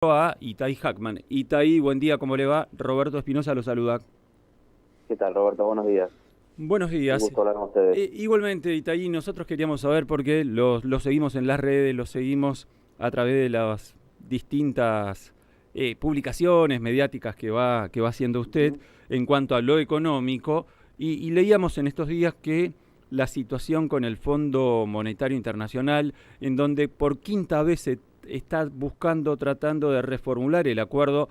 A Itaí Hackman. Itaí, buen día, ¿cómo le va? Roberto Espinosa lo saluda. ¿Qué tal, Roberto? Buenos días. Buenos Un días. gusto hablar con ustedes. Igualmente, Itaí, nosotros queríamos saber por qué lo seguimos en las redes, lo seguimos a través de las distintas publicaciones mediáticas que va haciendo usted Ujú. en cuanto a lo económico, y leíamos en estos días que la situación con el Fondo Monetario Internacional, en donde por quinta vez se está buscando, tratando de reformular el acuerdo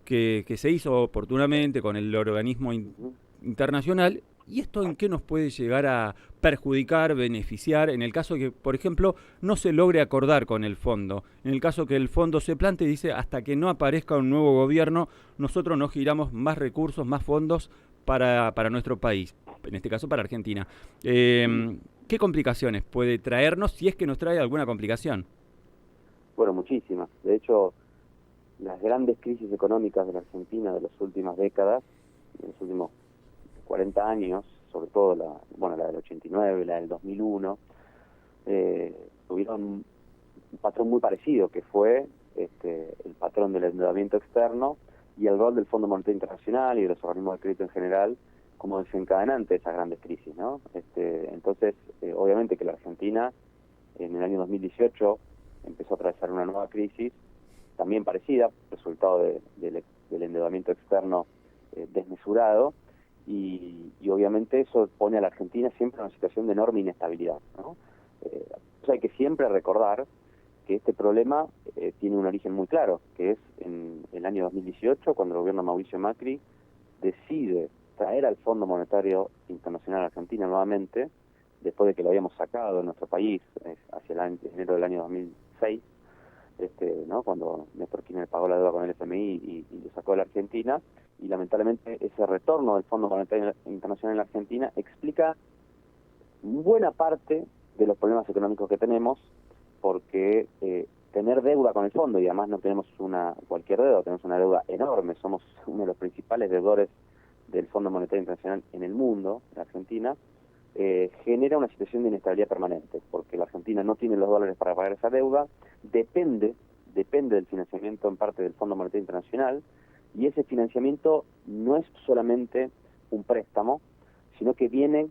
que se hizo oportunamente con el organismo Ujú. internacional. ¿Y esto en qué nos puede llegar a perjudicar, beneficiar, en el caso que, por ejemplo, no se logre acordar con el fondo? En el caso que el fondo se plante y dice, hasta que no aparezca un nuevo gobierno, nosotros no giramos más recursos, más fondos para nuestro país, en este caso para Argentina. ¿Qué complicaciones puede traernos si es que nos trae alguna complicación? Bueno, muchísimas. De hecho, las grandes crisis económicas de la Argentina de las últimas décadas, de los últimos 40 años, sobre todo la del 89, la del 2001, tuvieron un patrón muy parecido, que fue el patrón del endeudamiento externo y el rol del Fondo Monetario Internacional y de los organismos de crédito en general como desencadenante de esas grandes crisis, ¿no? Entonces, obviamente que la Argentina en el año 2018 empezó a atravesar una nueva crisis, también parecida, resultado del endeudamiento externo desmesurado, y obviamente eso pone a la Argentina siempre en una situación de enorme inestabilidad, ¿no? Hay que siempre recordar que este problema tiene un origen muy claro, que es en el año 2018, cuando el gobierno de Mauricio Macri decide traer al Fondo Monetario Internacional a Argentina nuevamente, después de que lo habíamos sacado de nuestro país hacia enero del año 2006, ¿no? Cuando Néstor Kirchner pagó la deuda con el FMI y lo sacó de la Argentina, y lamentablemente ese retorno del Fondo Monetario Internacional en la Argentina explica buena parte de los problemas económicos que tenemos, porque tener deuda con el fondo, y además no tenemos cualquier deuda, tenemos una deuda enorme, somos uno de los principales deudores del Fondo Monetario Internacional en el mundo, en Argentina, genera una situación de inestabilidad permanente, porque la Argentina no tiene los dólares para pagar esa deuda, depende del financiamiento en parte del Fondo Monetario Internacional, y ese financiamiento no es solamente un préstamo, sino que viene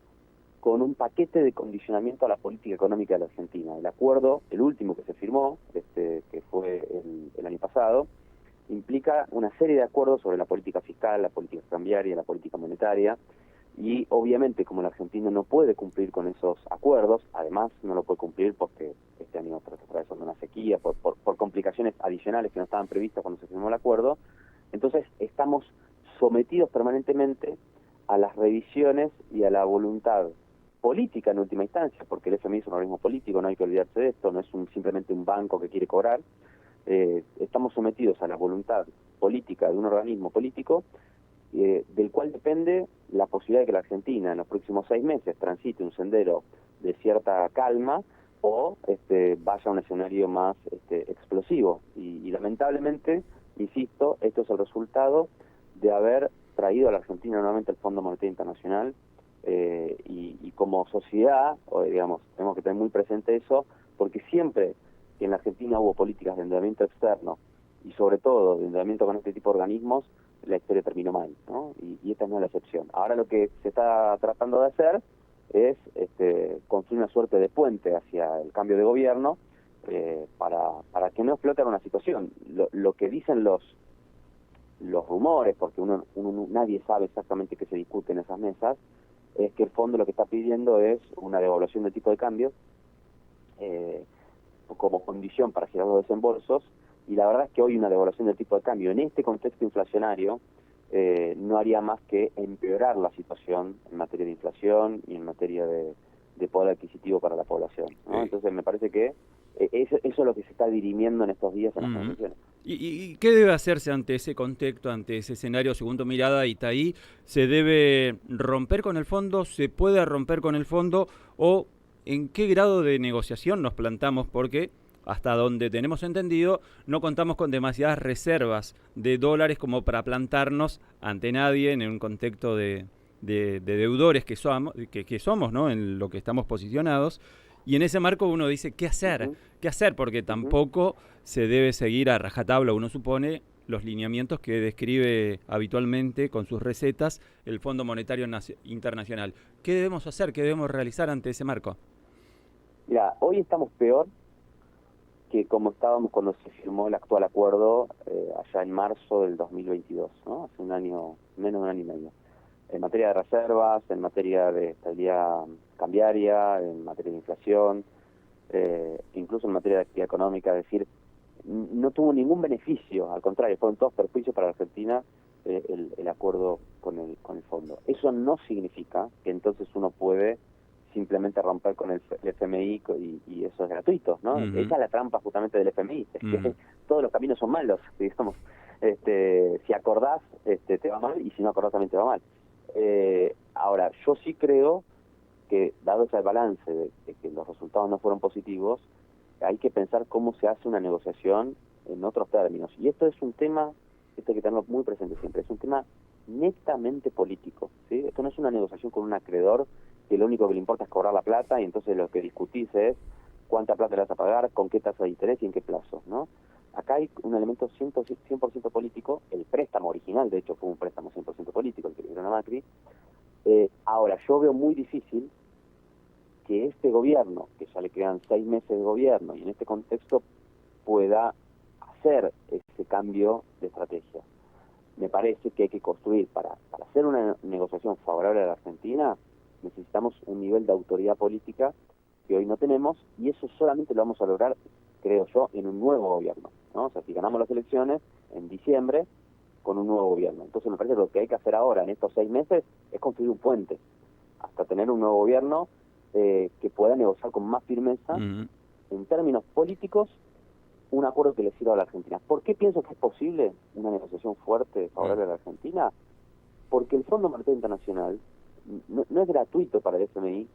con un paquete de condicionamiento a la política económica de la Argentina. El acuerdo, el último que se firmó, que fue el año pasado, implica una serie de acuerdos sobre la política fiscal, la política cambiaria, la política monetaria, y obviamente como la Argentina no puede cumplir con esos acuerdos, además no lo puede cumplir porque este año está atravesando una sequía, por complicaciones adicionales que no estaban previstas cuando se firmó el acuerdo, entonces estamos sometidos permanentemente a las revisiones y a la voluntad política en última instancia, porque el FMI es un organismo político, no hay que olvidarse de esto, no es simplemente un banco que quiere cobrar. Estamos sometidos a la voluntad política de un organismo político del cual depende la posibilidad de que la Argentina en los próximos 6 meses transite un sendero de cierta calma o vaya a un escenario más explosivo. Y lamentablemente, insisto, esto es el resultado de haber traído a la Argentina nuevamente el Fondo Monetario Internacional, y como sociedad, digamos, tenemos que tener muy presente eso, porque siempre que en la Argentina hubo políticas de endeudamiento externo y sobre todo de endeudamiento con este tipo de organismos, la historia terminó mal, ¿no? Y esta no es la excepción. Ahora lo que se está tratando de hacer es construir una suerte de puente hacia el cambio de gobierno, para que no explote una situación. Lo que dicen los rumores, porque nadie sabe exactamente qué se discute en esas mesas, es que el fondo lo que está pidiendo es una devaluación del tipo de cambio eh, como condición para girar los desembolsos, y la verdad es que hoy una devaluación del tipo de cambio en este contexto inflacionario no haría más que empeorar la situación en materia de inflación y en materia de poder adquisitivo para la población, ¿no? Eh, Entonces me parece que eso es lo que se está dirimiendo en estos días en las Ujú. negociaciones. ¿Y qué debe hacerse ante ese contexto, ante ese escenario, según tu mirada, Itaí? ¿Se debe romper con el fondo? ¿Se puede romper con el fondo? ¿O en qué grado de negociación nos plantamos? Porque hasta donde tenemos entendido, no contamos con demasiadas reservas de dólares como para plantarnos ante nadie en un contexto de deudores que somos, ¿no? En lo que estamos posicionados. Y en ese marco uno dice, ¿qué hacer? Ujú, ¿Qué hacer? Porque ujú. tampoco se debe seguir a rajatabla, uno supone, los lineamientos que describe habitualmente con sus recetas el Fondo Monetario Internacional. ¿Qué debemos hacer? ¿Qué debemos realizar ante ese marco? Mira, hoy estamos peor que como estábamos cuando se firmó el actual acuerdo allá en marzo del 2022, ¿no? Hace un año, menos de un año y medio. En materia de reservas, en materia de estabilidad cambiaria, en materia de inflación, incluso en materia de actividad económica, es decir, no tuvo ningún beneficio, al contrario, fueron todos perjuicios para la Argentina el acuerdo con el fondo. Eso no significa que entonces uno puede simplemente romper con el FMI y eso es gratuito, ¿no? Ujú, Esa es la trampa justamente del FMI, es ujú, que todos los caminos son malos, digamos. Si acordás, te va mal, y si no acordás también te va mal. Ahora, yo sí creo que, dado ese balance de que los resultados no fueron positivos, hay que pensar cómo se hace una negociación en otros términos. Y esto es un tema, esto hay que tenerlo muy presente siempre, es un tema netamente político, ¿sí? Esto no es una negociación con un acreedor que lo único que le importa es cobrar la plata y entonces lo que discutís es cuánta plata le vas a pagar, con qué tasa de interés y en qué plazo, ¿no? Acá hay un elemento 100% político, el préstamo original, de hecho fue un préstamo 100% político, el que le dieron a Macri. Ahora, yo veo muy difícil que este gobierno, que ya le quedan 6 meses de gobierno, y en este contexto pueda hacer ese cambio de estrategia. Me parece que hay que construir, para hacer una negociación favorable a la Argentina, necesitamos un nivel de autoridad política que hoy no tenemos, y eso solamente lo vamos a lograr, creo yo, en un nuevo gobierno, ¿no? O sea, si ganamos las elecciones en diciembre, con un nuevo gobierno. Entonces me parece que lo que hay que hacer ahora, en estos 6 meses, es construir un puente hasta tener un nuevo gobierno que pueda negociar con más firmeza, ujú, en términos políticos, un acuerdo que le sirva a la Argentina. ¿Por qué pienso que es posible una negociación fuerte favorable a la Argentina? Porque el Fondo Monetario Internacional no es gratuito para el FMI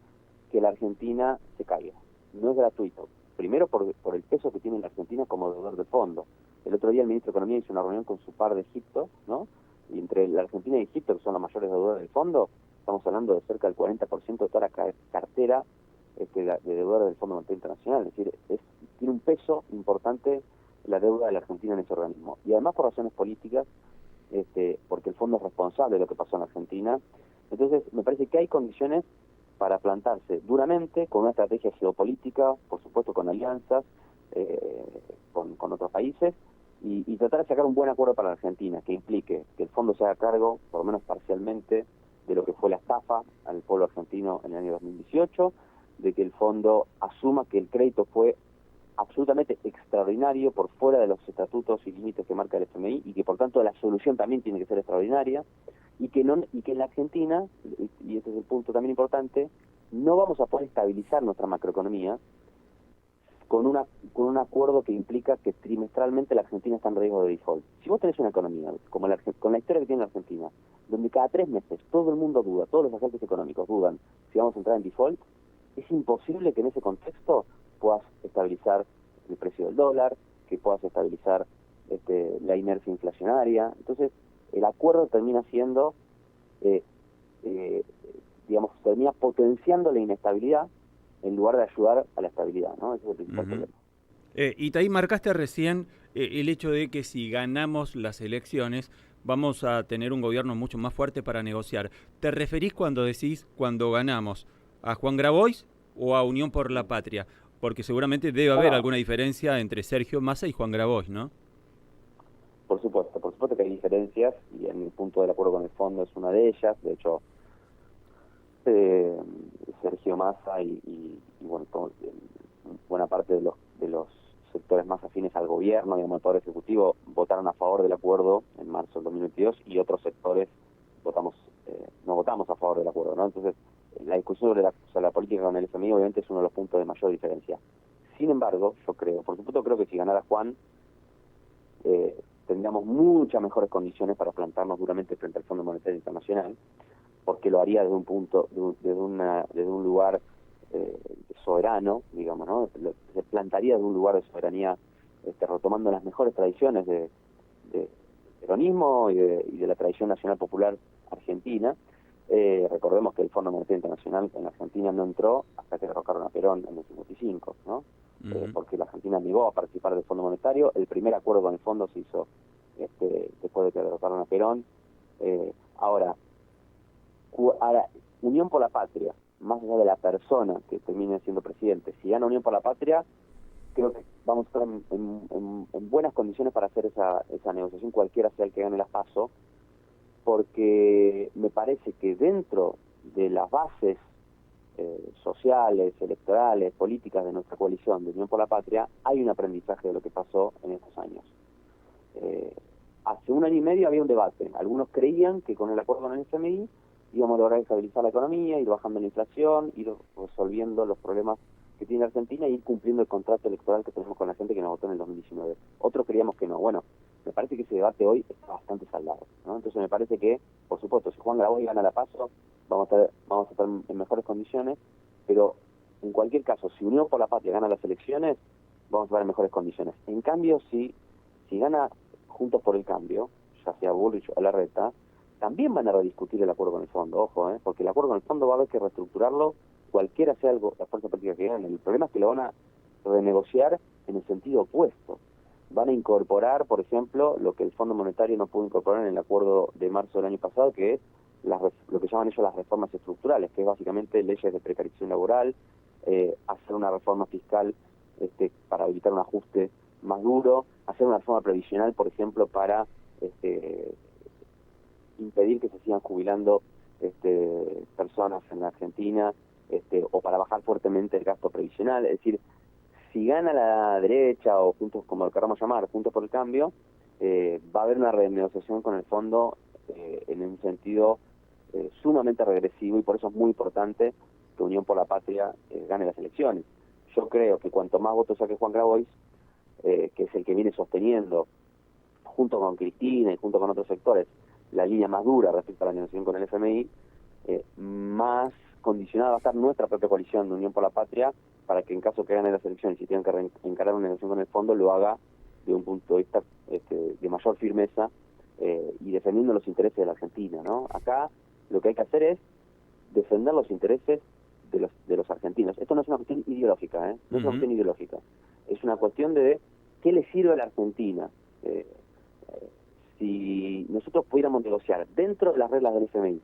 que la Argentina se caiga. No es gratuito. Primero por el peso que tiene la Argentina como deudor del fondo. El otro día el ministro de Economía hizo una reunión con su par de Egipto, ¿no? Y entre la Argentina y Egipto, que son los mayores deudores del fondo, estamos hablando de cerca del 40% de toda la cartera de deudores del Fondo Monetario Internacional. Es decir, tiene un peso importante la deuda de la Argentina en ese organismo. Y además por razones políticas, porque el fondo es responsable de lo que pasó en Argentina. Entonces, me parece que hay condiciones para plantarse duramente con una estrategia geopolítica, por supuesto con alianzas con otros países, y tratar de sacar un buen acuerdo para la Argentina, que implique que el fondo se haga cargo, por lo menos parcialmente, de lo que fue la estafa al pueblo argentino en el año 2018, de que el fondo asuma que el crédito fue absolutamente extraordinario por fuera de los estatutos y límites que marca el FMI, y que por tanto la solución también tiene que ser extraordinaria, y que en la Argentina, y este es el punto también importante, no vamos a poder estabilizar nuestra macroeconomía con un acuerdo que implica que trimestralmente la Argentina está en riesgo de default. Si vos tenés una economía como con la historia que tiene la Argentina, donde cada 3 meses todo el mundo duda, todos los agentes económicos dudan si vamos a entrar en default, es imposible que en ese contexto puedas estabilizar el precio del dólar, que puedas estabilizar la inercia inflacionaria. Entonces, el acuerdo termina siendo, eh, eh, digamos, termina potenciando la inestabilidad en lugar de ayudar a la estabilidad, ¿no? Ese es el principal ujú. problema. Itaí, marcaste recién el hecho de que si ganamos las elecciones vamos a tener un gobierno mucho más fuerte para negociar. ¿Te referís cuando decís cuando ganamos a Juan Grabois o a Unión por la Patria? Porque seguramente debe No, haber no, alguna diferencia entre Sergio Massa y Juan Grabois, ¿no? por supuesto que hay diferencias, y en el punto del acuerdo con el fondo es una de ellas. De hecho, eh, Sergio Massa bueno, buena parte de los sectores más afines al gobierno, digamos, el Poder Ejecutivo, votaron a favor del acuerdo en marzo del 2022, y otros sectores no votamos a favor del acuerdo, ¿no? Entonces, la discusión sobre la política con el FMI obviamente es uno de los puntos de mayor diferencia. Sin embargo, yo creo, por supuesto creo que si ganara Juan, tendríamos muchas mejores condiciones para plantarnos duramente frente al Fondo Monetario Internacional, porque lo haría desde un punto, desde un lugar soberano, digamos, ¿no? Se plantaría desde un lugar de soberanía, retomando las mejores tradiciones de peronismo y de la tradición nacional popular argentina, Recordemos que el Fondo Monetario Internacional en la Argentina no entró hasta que derrocaron a Perón en el 55, ¿no? Porque la Argentina negó a participar del Fondo Monetario. El primer acuerdo con el fondo se hizo después de que derrocaron a Perón. Ahora, Unión por la Patria, más allá de la persona que termine siendo presidente, si gana Unión por la Patria, creo que vamos a estar en buenas condiciones para hacer esa negociación, cualquiera sea el que gane las PASO, porque me parece que dentro de las bases sociales, electorales, políticas de nuestra coalición de Unión por la Patria, hay un aprendizaje de lo que pasó en estos años. Hace un año y medio había un debate. Algunos creían que con el acuerdo con el FMI íbamos a lograr estabilizar la economía, ir bajando la inflación, ir resolviendo los problemas que tiene Argentina y ir cumpliendo el contrato electoral que tenemos con la gente que nos votó en el 2019. Otros creíamos que no. Bueno, me parece que ese debate hoy está bastante saldado, ¿no? Entonces me parece que, por supuesto, si Juan Grabois gana la PASO, vamos a estar en mejores condiciones, pero en cualquier caso, si Unión por la Patria gana las elecciones, vamos a estar en mejores condiciones. En cambio, si gana Juntos por el Cambio, ya sea Bullrich o Larreta, también van a rediscutir el acuerdo con el fondo, ojo, porque el acuerdo con el fondo va a haber que reestructurarlo, cualquiera sea la fuerza política que gane. El problema es que lo van a renegociar en el sentido opuesto. Van a incorporar, por ejemplo, lo que el Fondo Monetario no pudo incorporar en el acuerdo de marzo del año pasado, que es lo que llaman ellos las reformas estructurales, que es básicamente leyes de precarización laboral, hacer una reforma fiscal para evitar un ajuste más duro, hacer una reforma previsional, por ejemplo, para impedir que se sigan jubilando personas en la Argentina, o para bajar fuertemente el gasto previsional. Es decir, si gana la derecha o juntos, como lo queramos llamar, Juntos por el Cambio, va a haber una renegociación con el fondo en un sentido sumamente regresivo, y por eso es muy importante que Unión por la Patria gane las elecciones. Yo creo que cuanto más votos saque Juan Grabois, que es el que viene sosteniendo, junto con Cristina y junto con otros sectores, la línea más dura respecto a la negociación con el FMI, más condicionada va a estar nuestra propia coalición de Unión por la Patria para que en caso que gane las elecciones y tengan que encarar una negociación con el fondo, lo haga de un punto de vista de mayor firmeza y defendiendo los intereses de la Argentina, ¿no? Acá lo que hay que hacer es defender los intereses de los argentinos. Esto no es una cuestión ideológica, no es una cuestión ideológica. Es una cuestión de qué le sirve a la Argentina. Si nosotros pudiéramos negociar dentro de las reglas del FMI,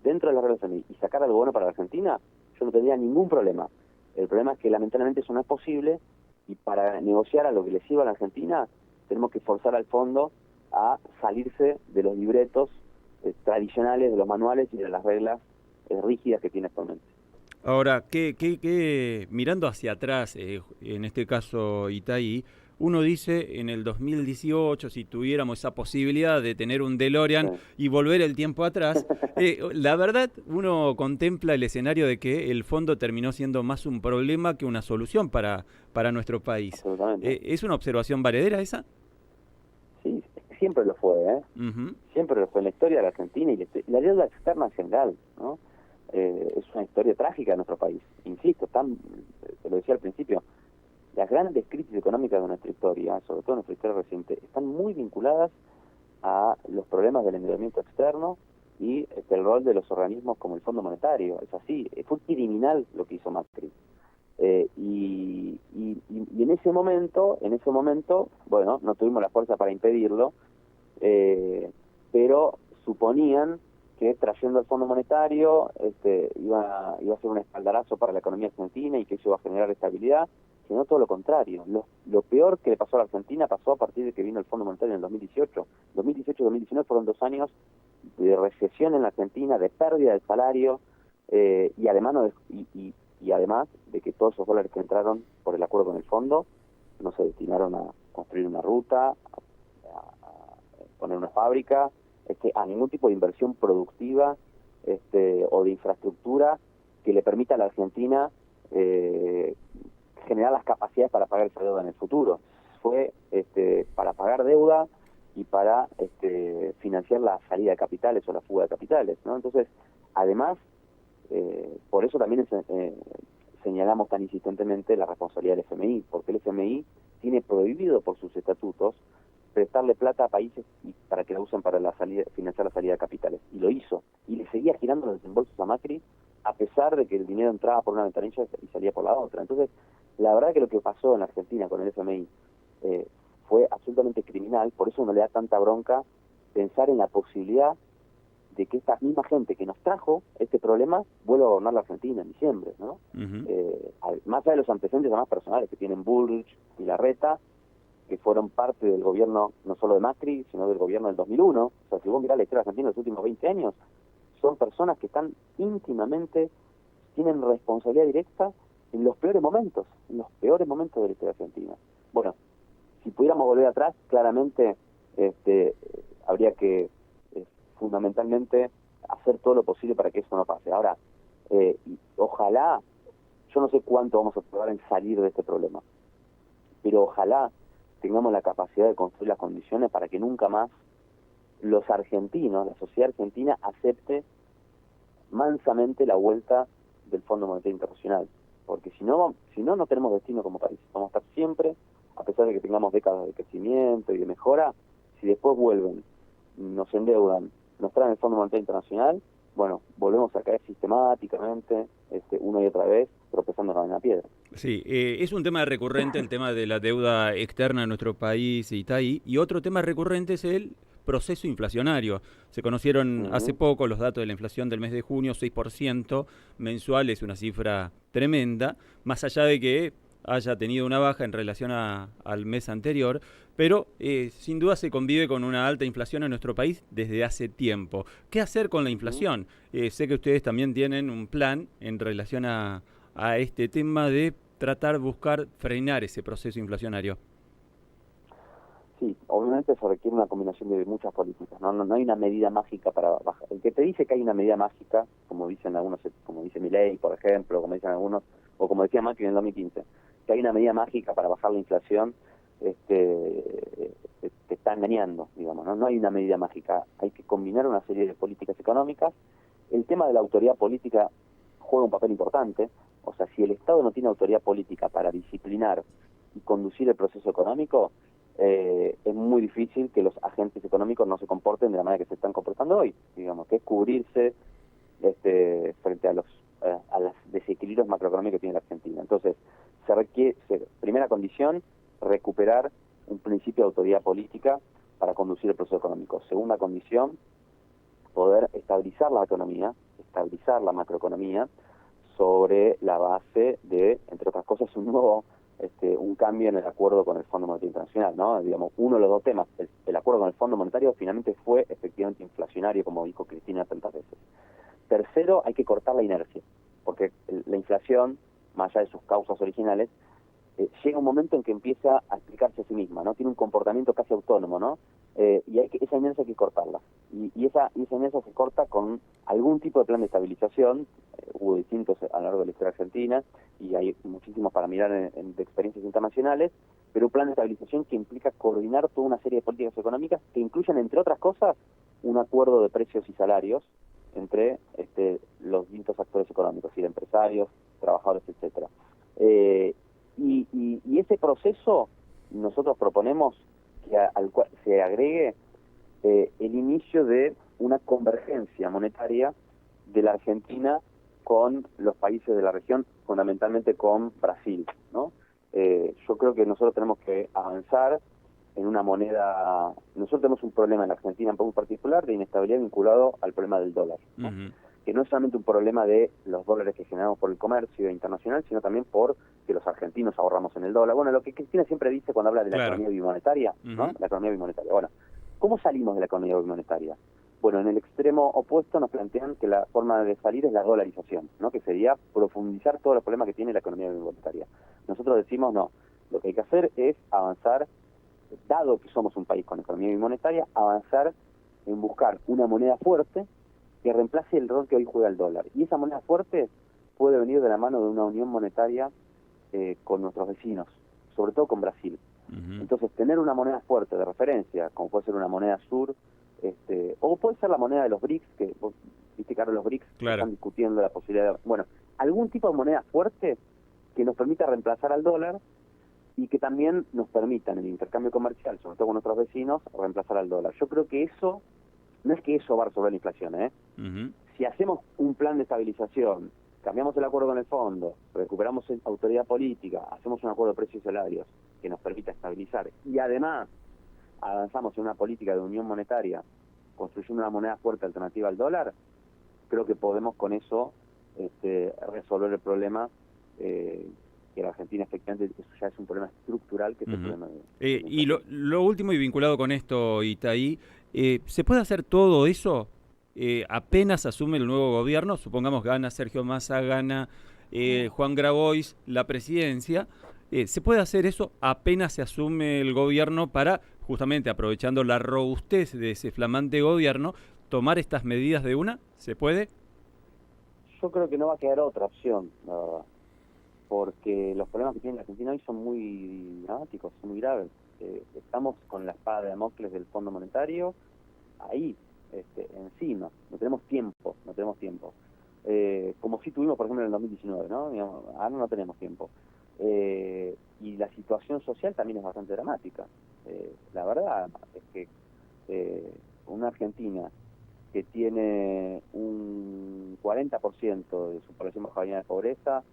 y sacar algo bueno para la Argentina, yo no tendría ningún problema. El problema es que lamentablemente eso no es posible, y para negociar a lo que le sirva a la Argentina tenemos que forzar al fondo a salirse de los libretos tradicionales, de los manuales y de las reglas rígidas que tiene actualmente. Ahora, mirando hacia atrás, en este caso Itaí, uno dice en el 2018, si tuviéramos esa posibilidad de tener un DeLorean y volver el tiempo atrás, la verdad uno contempla el escenario de que el fondo terminó siendo más un problema que una solución para nuestro país. ¿Es una observación valedera esa? Sí, siempre lo fue, siempre lo fue en la historia de la Argentina y la deuda externa en general, ¿no? Es una historia trágica de nuestro país. Insisto, te lo decía al principio, las grandes crisis económicas de nuestra historia, sobre todo nuestra historia reciente, están muy vinculadas a los problemas del endeudamiento externo y el rol de los organismos como el Fondo Monetario. Es así, fue criminal lo que hizo Macri. Y en ese momento, bueno, no tuvimos la fuerza para impedirlo, pero suponían que trayendo el Fondo Monetario iba a ser un espaldarazo para la economía argentina y que eso iba a generar estabilidad, sino todo lo contrario. Lo peor que le pasó a la Argentina pasó a partir de que vino el Fondo Monetario en el 2018. 2018-2019 fueron 2 años de recesión en la Argentina, de pérdida del salario, y además de que todos esos dólares que entraron por el acuerdo con el fondo no se destinaron a construir una ruta, a poner una fábrica, a ningún tipo de inversión productiva o de infraestructura que le permita a la Argentina generar las capacidades para pagar esa deuda en el futuro. Fue para pagar deuda y para financiar la salida de capitales o la fuga de capitales, ¿no? Entonces, además, por eso también señalamos tan insistentemente la responsabilidad del FMI, porque el FMI tiene prohibido por sus estatutos prestarle plata a países para que la usen para financiar la salida de capitales. Y lo hizo. Y le seguía girando los desembolsos a Macri, a pesar de que el dinero entraba por una ventanilla y salía por la otra. Entonces, la verdad que lo que pasó en Argentina con el FMI fue absolutamente criminal. Por eso uno le da tanta bronca pensar en la posibilidad de que esta misma gente que nos trajo este problema vuelva a gobernar la Argentina en diciembre, ¿no? Más allá de los antecedentes más personales que tienen Bullrich y Larreta, que fueron parte del gobierno no solo de Macri, sino del gobierno del 2001. O sea, si vos mirás la historia argentina de los últimos 20 años, son personas que están íntimamente, tienen responsabilidad directa en los peores momentos de la historia argentina. Bueno, si pudiéramos volver atrás, claramente habría que fundamentalmente hacer todo lo posible para que eso no pase. Ahora, ojalá, yo no sé cuánto vamos a tardar en salir de este problema, pero ojalá tengamos la capacidad de construir las condiciones para que nunca más los argentinos, la sociedad argentina, acepte mansamente la vuelta del Fondo Monetario Internacional. Porque si no, no tenemos destino como país. Vamos a estar siempre, a pesar de que tengamos décadas de crecimiento y de mejora, si después vuelven, nos endeudan, nos traen el Fondo Monetario Internacional, bueno, volvemos a caer sistemáticamente, una y otra vez, tropezándonos en la piedra. Sí, es un tema recurrente el tema de la deuda externa de nuestro país y está ahí. Y otro tema recurrente es el proceso inflacionario. Se conocieron hace poco los datos de la inflación del mes de junio, 6% mensual, es una cifra tremenda, más allá de que haya tenido una baja en relación al mes anterior, pero sin duda se convive con una alta inflación en nuestro país desde hace tiempo. ¿Qué hacer con la inflación? Sé que ustedes también tienen un plan en relación a este tema de tratar de buscar frenar ese proceso inflacionario. Sí, obviamente se requiere una combinación de muchas políticas, no hay una medida mágica para bajar. El que te dice que hay una medida mágica, como dicen algunos, como dice Milei, por ejemplo, como dicen algunos, o como decía Macri en el 2015, que hay una medida mágica para bajar la inflación, te está engañando, digamos, no hay una medida mágica, hay que combinar una serie de políticas económicas. El tema de la autoridad política juega un papel importante, o sea, si el Estado no tiene autoridad política para disciplinar y conducir el proceso económico, es muy difícil que los agentes económicos no se comporten de la manera que se están comportando hoy, digamos, que es cubrirse frente a los desequilibrios macroeconómicos que tiene la Argentina. Entonces, se requiere, primera condición, recuperar un principio de autoridad política para conducir el proceso económico. Segunda condición, poder estabilizar la economía, estabilizar la macroeconomía sobre la base de, entre otras cosas, un cambio en el acuerdo con el Fondo Monetario Internacional, ¿no? Digamos, uno de los dos temas, el acuerdo con el Fondo Monetario finalmente fue efectivamente inflacionario, como dijo Cristina tantas veces. Tercero, hay que cortar la inercia, porque la inflación, más allá de sus causas originales, llega un momento en que empieza a explicarse a sí misma, ¿no? Tiene un comportamiento casi autónomo, ¿no? Y esa inercia hay que cortarla. Y esa inercia se corta con algún tipo de plan de estabilización. Hubo distintos a lo largo de la historia argentina, y hay muchísimos para mirar de experiencias internacionales, pero un plan de estabilización que implica coordinar toda una serie de políticas económicas que incluyen, entre otras cosas, un acuerdo de precios y salarios entre los distintos actores económicos, y empresarios, trabajadores, etcétera. Y ese proceso nosotros proponemos que al cual se agregue el inicio de una convergencia monetaria de la Argentina con los países de la región, fundamentalmente con Brasil, ¿no? Yo creo que nosotros tenemos que avanzar en una moneda. Nosotros tenemos un problema en la Argentina muy particular de inestabilidad vinculado al problema del dólar, ¿no? Que no es solamente un problema de los dólares que generamos por el comercio internacional, sino también por que los argentinos ahorramos en el dólar. Bueno, lo que Cristina siempre dice cuando habla de la economía bimonetaria, ¿no? La economía bimonetaria. Bueno, ¿cómo salimos de la economía bimonetaria? Bueno, en el extremo opuesto nos plantean que la forma de salir es la dolarización, ¿no? Que sería profundizar todos los problemas que tiene la economía bimonetaria. Nosotros decimos no, lo que hay que hacer es avanzar, dado que somos un país con economía bimonetaria, avanzar en buscar una moneda fuerte que reemplace el rol que hoy juega el dólar. Y esa moneda fuerte puede venir de la mano de una unión monetaria con nuestros vecinos, sobre todo con Brasil. Entonces, tener una moneda fuerte de referencia, como puede ser una moneda sur, o puede ser la moneda de los BRICS, que viste que ahora los BRICS están discutiendo la posibilidad de... Bueno, algún tipo de moneda fuerte que nos permita reemplazar al dólar y que también nos permitan el intercambio comercial, sobre todo con nuestros vecinos, reemplazar al dólar. Yo creo que eso, no es que eso va a resolver la inflación, ¿eh? Ujú. Si hacemos un plan de estabilización, cambiamos el acuerdo con el fondo, recuperamos autoridad política, hacemos un acuerdo de precios y salarios que nos permita estabilizar y además avanzamos en una política de unión monetaria, construyendo una moneda fuerte alternativa al dólar, creo que podemos con eso resolver el problema que la Argentina efectivamente eso ya es un problema estructural que es el Ujú. problema de la Y inflación. lo último y vinculado con esto, Itaí, ¿se puede hacer todo eso apenas asume el nuevo gobierno? Supongamos que gana Sergio Massa, gana Juan Grabois la presidencia. ¿Se puede hacer eso apenas se asume el gobierno para, justamente aprovechando la robustez de ese flamante gobierno, tomar estas medidas de una? ¿Se puede? Yo creo que no va a quedar otra opción, la verdad, porque los problemas que tiene la Argentina hoy son muy dramáticos, son muy graves. Estamos con la espada de Damocles del Fondo Monetario ahí, encima, no tenemos tiempo, no tenemos tiempo. Como si tuvimos, por ejemplo, en el 2019, ¿no? Digamos, ahora no tenemos tiempo. Y la situación social también es bastante dramática. La verdad es que una Argentina que tiene un 40% de su población bajo la línea de pobreza,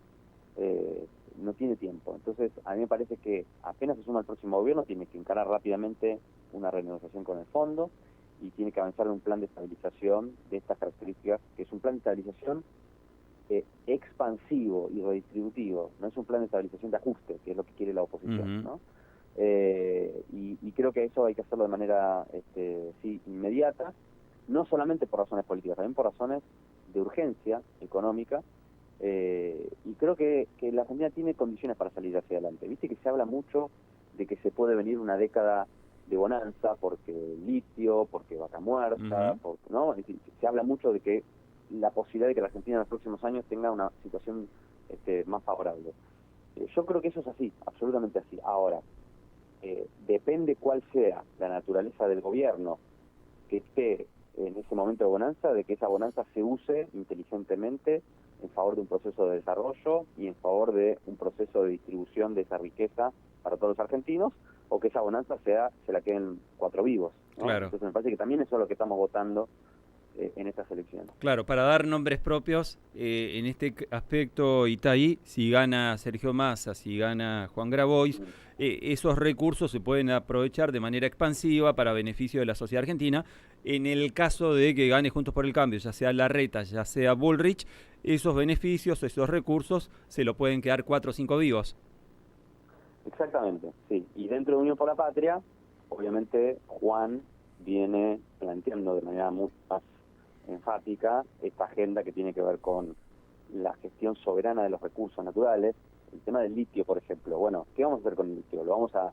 no tiene tiempo. Entonces, a mí me parece que apenas se suma el próximo gobierno, tiene que encarar rápidamente una renegociación con el fondo y tiene que avanzar en un plan de estabilización de estas características, que es un plan de estabilización expansivo y redistributivo, no es un plan de estabilización de ajuste, que es lo que quiere la oposición, Ujú. ¿no? Y creo que eso hay que hacerlo de manera sí, inmediata, no solamente por razones políticas, también por razones de urgencia económica, y creo que la Argentina tiene condiciones para salir hacia adelante. Viste que se habla mucho de que se puede venir una década de bonanza porque litio, porque vaca muerta, Ujú. ¿no? Es decir, se habla mucho de que la posibilidad de que la Argentina en los próximos años tenga una situación más favorable. Yo creo que eso es así, absolutamente así. Ahora, depende cuál sea la naturaleza del gobierno que esté en ese momento de bonanza, de que esa bonanza se use inteligentemente en favor de un proceso de desarrollo y en favor de un proceso de distribución de esa riqueza para todos los argentinos, o que esa bonanza se la queden cuatro vivos, ¿no? Claro. Entonces me parece que también eso es lo que estamos votando en estas elecciones. Claro, para dar nombres propios, en este aspecto, Itaí, si gana Sergio Massa, si gana Juan Grabois, Mm. esos recursos se pueden aprovechar de manera expansiva para beneficio de la sociedad argentina. En el caso de que gane Juntos por el Cambio, ya sea Larreta, ya sea Bullrich, esos beneficios, esos recursos, se lo pueden quedar 4 o 5 vivos. Exactamente, sí. Y dentro de Unión por la Patria, obviamente Juan viene planteando de manera mucho más enfática esta agenda que tiene que ver con la gestión soberana de los recursos naturales. El tema del litio, por ejemplo. Bueno, ¿qué vamos a hacer con el litio? ¿Lo vamos a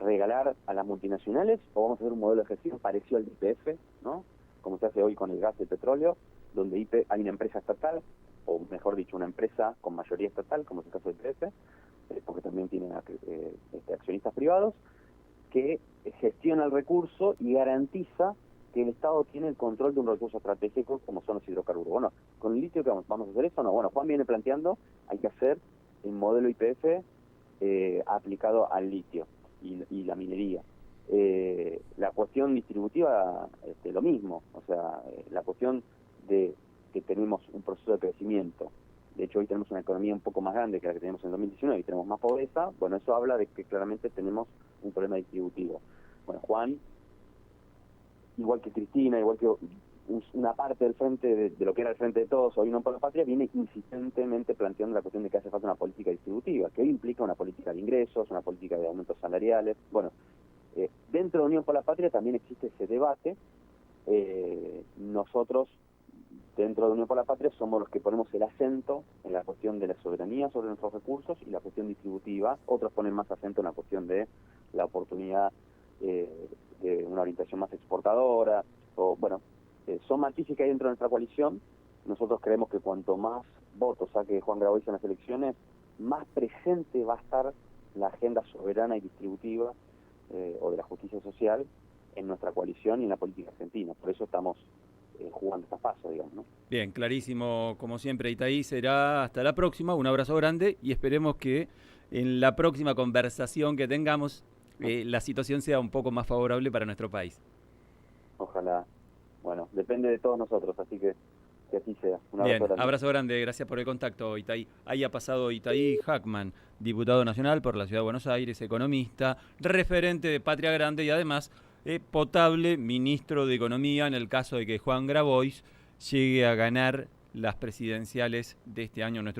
regalar a las multinacionales o vamos a hacer un modelo de gestión parecido al de YPF, ¿no? Como se hace hoy con el gas y el petróleo, donde hay una empresa estatal, o mejor dicho, una empresa con mayoría estatal, como es el caso de YPF, porque también tiene accionistas privados, que gestiona el recurso y garantiza que el Estado tiene el control de un recurso estratégico como son los hidrocarburos. Bueno, con el litio, ¿qué vamos a hacer eso? No, bueno, Juan viene planteando, hay que hacer el modelo YPF aplicado al litio y la minería. La cuestión distributiva, lo mismo, o sea, la cuestión de que tenemos un proceso de crecimiento. De hecho, hoy tenemos una economía un poco más grande que la que teníamos en el 2019 y tenemos más pobreza. Bueno, eso habla de que claramente tenemos un problema distributivo. Bueno, Juan, igual que Cristina, igual que una parte del frente, de lo que era el Frente de Todos, hoy no por la Patria, viene insistentemente planteando la cuestión de que hace falta una política distributiva, que hoy implica una política de ingresos, una política de aumentos salariales. Bueno, dentro de Unión por la Patria también existe ese debate. Nosotros, dentro de Unión por la Patria, somos los que ponemos el acento en la cuestión de la soberanía sobre nuestros recursos y la cuestión distributiva. Otros ponen más acento en la cuestión de la oportunidad de una orientación más exportadora. O bueno, son matices que hay dentro de nuestra coalición. Nosotros creemos que cuanto más votos saque Juan Grabois en las elecciones, más presente va a estar la agenda soberana y distributiva o de la justicia social en nuestra coalición y en la política argentina. Por eso estamos jugando estas pasos, digamos, ¿no? Bien, clarísimo, como siempre, Itaí, será hasta la próxima, un abrazo grande y esperemos que en la próxima conversación que tengamos la situación sea un poco más favorable para nuestro país. Ojalá. Bueno, depende de todos nosotros, así que así sea. Un Bien, abrazo grande. abrazo grande, gracias por el contacto, Itaí. Ahí ha pasado Itaí Hackman, diputado nacional por la Ciudad de Buenos Aires, economista, referente de Patria Grande y además potable ministro de Economía en el caso de que Juan Grabois llegue a ganar las presidenciales de este año en nuestro